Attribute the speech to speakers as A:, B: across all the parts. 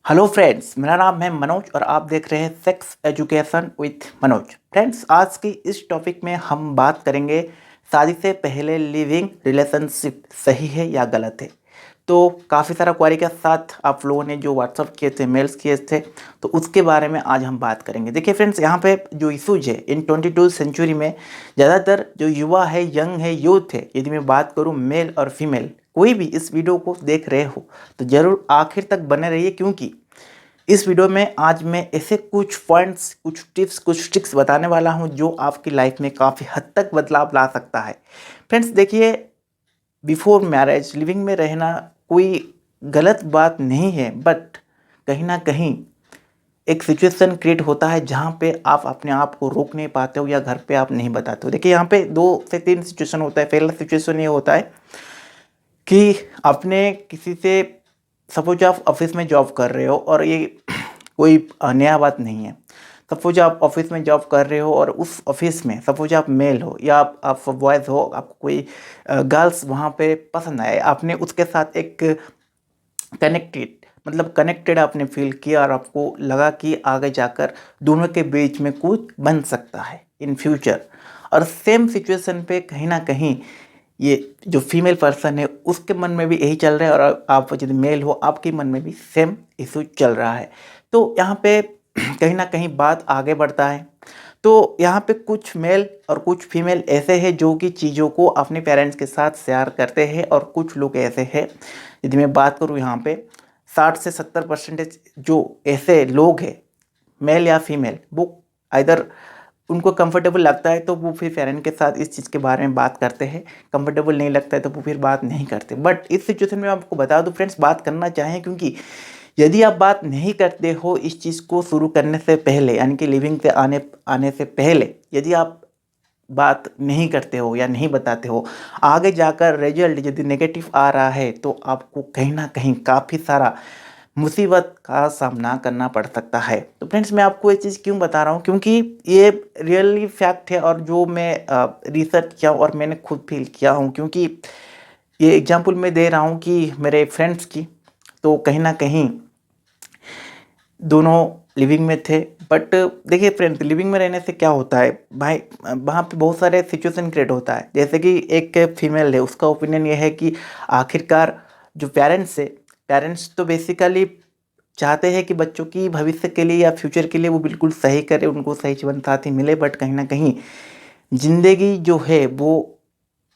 A: Hello friends, मेरा नाम है मनोज और आप देख रहे हैं sex education with Manoj. Friends, आज की इस टॉपिक में हम बात करेंगे शादी से पहले लिविंग रिलेशनशिप सही है या गलत है। तो काफ़ी सारा क्वारी के साथ आप लोगों ने जो व्हाट्सअप किए थे, मेल्स किए थे, तो उसके बारे में आज हम बात करेंगे। देखिए फ्रेंड्स, यहाँ पे जो इशूज है इन 22 सेंचुरी में, ज़्यादातर जो युवा है, यंग है, यूथ है, यदि मैं बात करूँ मेल और फीमेल, कोई भी इस वीडियो को देख रहे हो तो ज़रूर आखिर तक बने रहिए, क्योंकि इस वीडियो में आज मैं ऐसे कुछ पॉइंट्स, कुछ टिप्स, कुछ ट्रिक्स बताने वाला हूं जो आपकी लाइफ में काफ़ी हद तक बदलाव ला सकता है। फ्रेंड्स देखिए, बिफोर मैरिज लिविंग में रहना कोई गलत बात नहीं है, बट कहीं ना कहीं एक सिचुएशन क्रिएट होता है जहाँ पे आप अपने आप को रोक नहीं पाते हो या घर पे आप नहीं बताते हो। देखिए, यहाँ पे 2 से 3 सिचुएशन होता है। पहला सिचुएशन ये होता है कि आपने किसी से, सपोज आप ऑफिस में जॉब कर रहे हो और ये कोई नया बात नहीं है। सपोज आप ऑफिस में जॉब कर रहे हो और उस ऑफिस में सपोज आप मेल हो या आप बॉयज़ हो, आपको कोई गर्ल्स वहाँ पे पसंद आए, आपने उसके साथ एक कनेक्टेड आपने फील किया और आपको लगा कि आगे जाकर दोनों के बीच में कुछ बन सकता है इन फ्यूचर। और सेम सिचुएशन पे कहीं ना कहीं ये जो फीमेल पर्सन है उसके मन में भी यही चल रहा है और आप यदि मेल हो आपके मन में भी सेम इशू चल रहा है। तो यहाँ पे कहीं ना कहीं बात आगे बढ़ता है। तो यहाँ पे कुछ मेल और कुछ फीमेल ऐसे हैं जो कि चीज़ों को अपने पेरेंट्स के साथ शेयर करते हैं, और कुछ लोग ऐसे हैं, यदि मैं बात करूँ यहाँ पे 60 से 70% जो ऐसे लोग हैं, मेल या फीमेल, वो इधर उनको कंफर्टेबल लगता है तो वो फिर पेरेंट के साथ इस चीज़ के बारे में बात करते हैं, कंफर्टेबल नहीं लगता है तो वो फिर बात नहीं करते। बट इस सिचुएशन में आपको बता दूं फ्रेंड्स, बात करना चाहें, क्योंकि यदि आप बात नहीं करते हो इस चीज़ को शुरू करने से पहले, यानी कि लिविंग से आने आने से पहले यदि आप बात नहीं करते हो या नहीं बताते हो, आगे जाकर रिजल्ट यदि नेगेटिव आ रहा है तो आपको कहीं ना कहीं काफ़ी सारा मुसीबत का सामना करना पड़ सकता है। तो फ्रेंड्स, मैं आपको ये चीज़ क्यों बता रहा हूँ, क्योंकि ये रियली फैक्ट है और जो मैं रिसर्च किया और मैंने खुद फील किया हूँ, क्योंकि ये एग्जांपल मैं दे रहा हूँ कि मेरे फ्रेंड्स की, तो कहीं ना कहीं दोनों लिविंग में थे। बट देखिए फ्रेंड्स, लिविंग में रहने से क्या होता है भाई, वहाँ पे बहुत सारे सिचुएशन क्रिएट होता है। जैसे कि एक फीमेल है, उसका ओपिनियन ये है कि आखिरकार जो पेरेंट्स है, पेरेंट्स तो बेसिकली चाहते हैं कि बच्चों की भविष्य के लिए या फ्यूचर के लिए वो बिल्कुल सही करे, उनको सही जीवन साथी मिले। बट कहीं ना कहीं ज़िंदगी जो है वो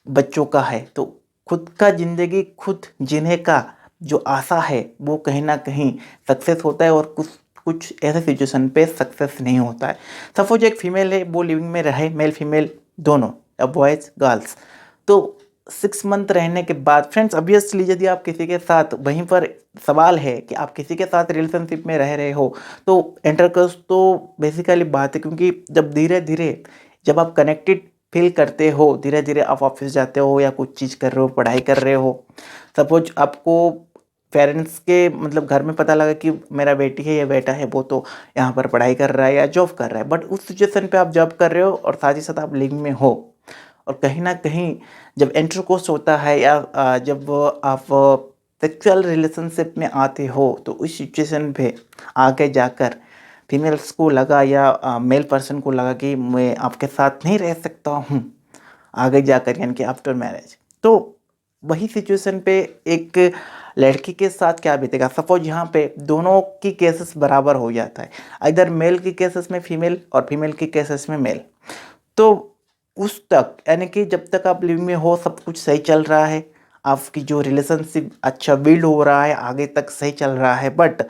A: बच्चों का है, तो खुद का ज़िंदगी खुद जीने का जो आशा है वो कहीं ना कहीं सक्सेस होता है, और कुछ कुछ ऐसे सिचुएशन पे सक्सेस नहीं होता है। सपोज एक फीमेल है, वो लिविंग में रहे, मेल फीमेल दोनों, या बॉयज़ गर्ल्स, तो 6 मंथ रहने के बाद फ्रेंड्स, ऑब्वियसली यदि आप किसी के साथ, वहीं पर सवाल है कि आप किसी के साथ रिलेशनशिप में रह रहे हो तो इंटरकोर्स तो बेसिकली बात है, क्योंकि जब धीरे धीरे जब आप कनेक्टेड फील करते हो, धीरे धीरे आप ऑफिस जाते हो या कुछ चीज़ कर रहे हो, पढ़ाई कर रहे हो, सपोज आपको पेरेंट्स के घर में पता लगा कि मेरा बेटी है या बेटा है, वो तो यहाँ पर पढ़ाई कर रहा है या जॉब कर रहा है, बट उस सिचुएशन पे आप जॉब कर रहे हो और साथ ही साथ आप लिविंग में हो, और कहीं ना कहीं जब इंटरकोर्स होता है या जब आप सेक्सुअल रिलेशनशिप में आते हो, तो उस सिचुएशन पे आगे जाकर फीमेल्स को लगा या मेल पर्सन को लगा कि मैं आपके साथ नहीं रह सकता हूँ आगे जाकर, यानी कि आफ्टर मैरिज। तो वही सिचुएशन पे एक लड़की के साथ क्या बीतेगा। सपोज यहाँ पे दोनों की केसेस बराबर हो जाता है, इधर मेल की केसेस में फीमेल और फीमेल की केसेस में मेल, तो उस तक, यानी कि जब तक आप लिविंग में हो सब कुछ सही चल रहा है, आपकी जो रिलेशनशिप अच्छा बिल्ड हो रहा है, आगे तक सही चल रहा है। बट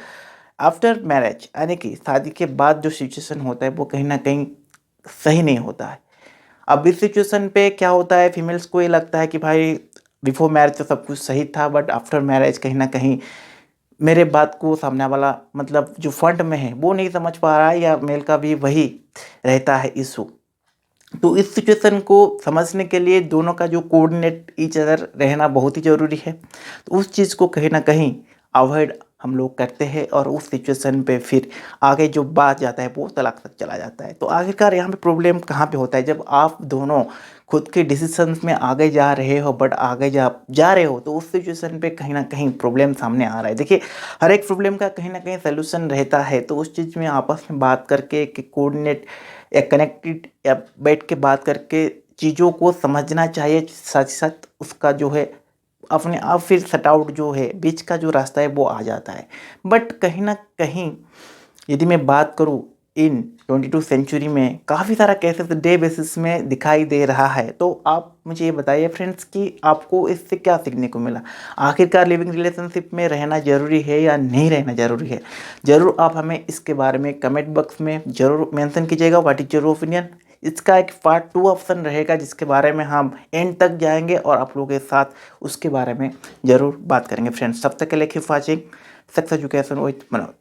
A: आफ्टर मैरिज, यानी कि शादी के बाद जो सिचुएशन होता है वो कहीं ना कहीं सही नहीं होता है। अब इस सिचुएशन पे क्या होता है, फीमेल्स को ये लगता है कि भाई बिफोर मैरिज तो सब कुछ सही था, बट आफ्टर मैरिज कहीं ना कहीं मेरे बात को सामने वाला, जो फ्रंट में है वो नहीं समझ पा रहा है, या मेल का भी वही रहता है इशू। तो इस सिचुएशन को समझने के लिए दोनों का जो कोऑर्डिनेट ईच अदर रहना बहुत ही ज़रूरी है। तो उस चीज़ को कहीं ना कहीं अवॉइड हम लोग करते हैं, और उस सिचुएशन पे फिर आगे जो बात जाता है वो तलाक तक चला जाता है। तो आखिरकार यहाँ पे प्रॉब्लम कहाँ पे होता है, जब आप दोनों खुद के डिसीजंस में आगे जा रहे हो, बट आगे जा रहे हो तो उस सिचुएशन पे कहीं ना कहीं प्रॉब्लम सामने आ रहा है। देखिए, हर एक प्रॉब्लम का कहीं ना कहीं सोल्यूशन रहता है, तो उस चीज़ में आपस में बात करके एक कोऑर्डिनेट या कनेक्टेड या बैठ के बात करके चीज़ों को समझना चाहिए। साथ ही साथ उसका जो है अपने आप फिर सट आउट जो है, बीच का जो रास्ता है वो आ जाता है। बट कहीं ना कहीं यदि मैं बात करूँ, इन 22 सेंचुरी में काफ़ी सारा केसेस डे बेसिस में दिखाई दे रहा है। तो आप मुझे ये बताइए फ्रेंड्स कि आपको इससे क्या सीखने को मिला? आखिरकार लिविंग रिलेशनशिप में रहना ज़रूरी है या नहीं रहना ज़रूरी है? ज़रूर आप हमें इसके बारे में कमेंट बॉक्स में ज़रूर मेंशन कीजिएगा, व्हाट इज़ योर ओपिनियन। इसका एक पार्ट 2 ऑप्शन रहेगा जिसके बारे में हम एंड तक जाएंगे और आप लोगों के साथ उसके बारे में ज़रूर बात करेंगे फ्रेंड्स। तब तक के लिए keep watching sex education with Manoj.